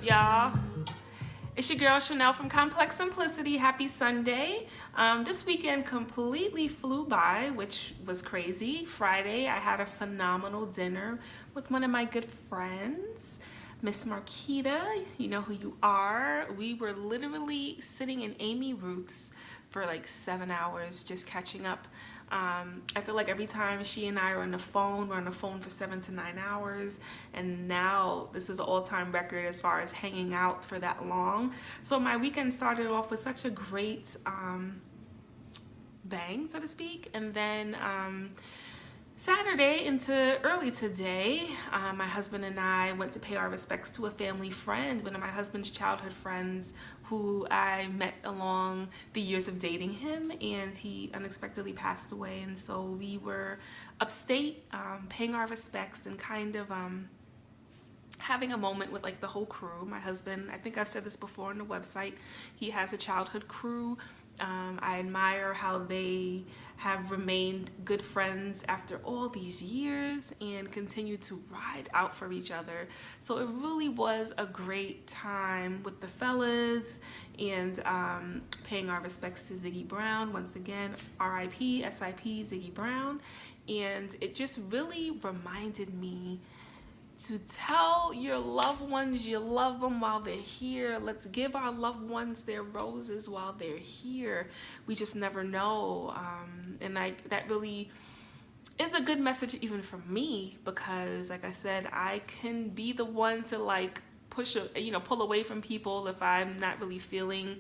y'all? It's your girl Chanel from Complex Simplicity. Happy Sunday. This weekend completely flew by, which was crazy. Friday, I had a phenomenal dinner with one of my good friends, Miss Marquita. You know who you are. We were literally sitting in Amy Ruth's for like 7 hours just catching up. I feel like every time she and I are on the phone, we're on the phone for 7 to 9 hours, and now this is an all-time record as far as hanging out for that long. So my weekend started off with such a great bang, so to speak, and then Saturday into early today, my husband and I went to pay our respects to a family friend, one of my husband's childhood friends who I met along the years of dating him, and he unexpectedly passed away. And so we were upstate paying our respects and kind of having a moment with like the whole crew. My husband, I think I've said this before on the website, he has a childhood crew. I admire how they have remained good friends after all these years and continue to ride out for each other. So it really was a great time with the fellas and paying our respects to Ziggy Brown. Once again, R.I.P., S.I.P., Ziggy Brown. And it just really reminded me to tell your loved ones you love them while they're here. Let's give our loved ones their roses while they're here. We just never know. And that really is a good message even for me, because like I said, I can be the one to like pull away from people if I'm not really feeling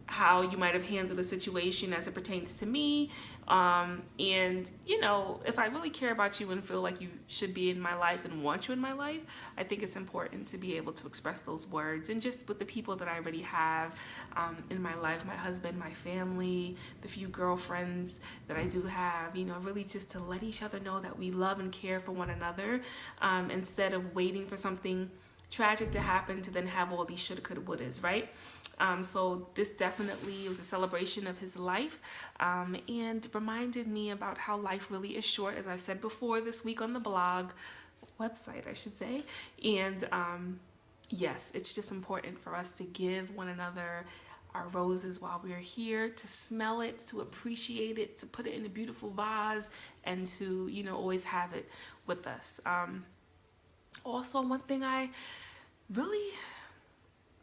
how you might have handled a situation as it pertains to me. And if I really care about you and feel like you should be in my life and want you in my life, I think it's important to be able to express those words. And just with the people that I already have in my life, my husband, my family, the few girlfriends that I do have, really just to let each other know that we love and care for one another, instead of waiting for something tragic to happen to then have all these shoulda, coulda, wouldas, right? So this definitely was a celebration of his life, and reminded me about how life really is short, as I've said before this week on the blog, website I should say. And yes, it's just important for us to give one another our roses while we're here, to smell it, to appreciate it, to put it in a beautiful vase, and to always have it with us. Also, one thing I really,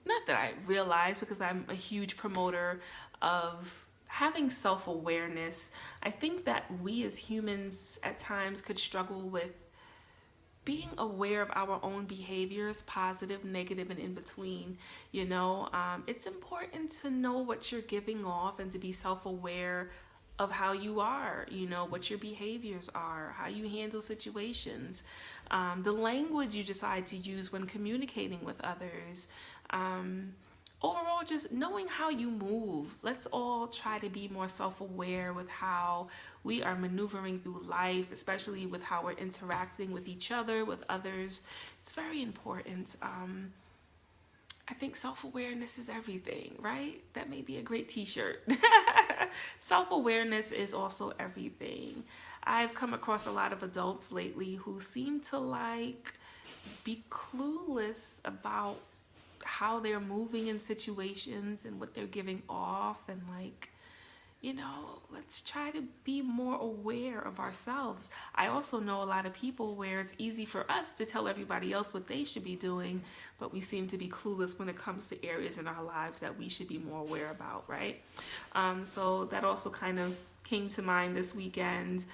not that I realize, because I'm a huge promoter of having self-awareness, I think that we as humans at times could struggle with being aware of our own behaviors, positive, negative, and in between. It's important to know what you're giving off and to be self-aware of how you are, what your behaviors are, how you handle situations, the language you decide to use when communicating with others. Overall, just knowing how you move. Let's all try to be more self-aware with how we are maneuvering through life, especially with how we're interacting with each other, with others. It's very important. I think self-awareness is everything, right? That may be a great t-shirt. Self-awareness is also everything. I've come across a lot of adults lately who seem to be clueless about how they're moving in situations and what they're giving off, and let's try to be more aware of ourselves. I also know a lot of people where it's easy for us to tell everybody else what they should be doing, but we seem to be clueless when it comes to areas in our lives that we should be more aware about, right? So that also kind of came to mind this weekend.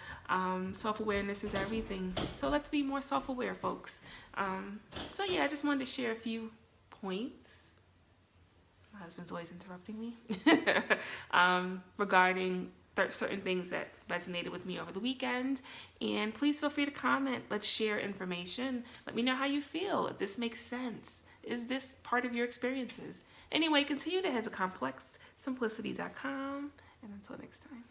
Self-awareness is everything. So let's be more self-aware, folks. So yeah, I just wanted to share a few points. My husband's always interrupting me. Regarding certain things that resonated with me over the weekend. And please feel free to comment. Let's share information. Let me know how you feel, if this makes sense. Is this part of your experiences? Anyway, continue to head to ComplexSimplicity.com, and until next time.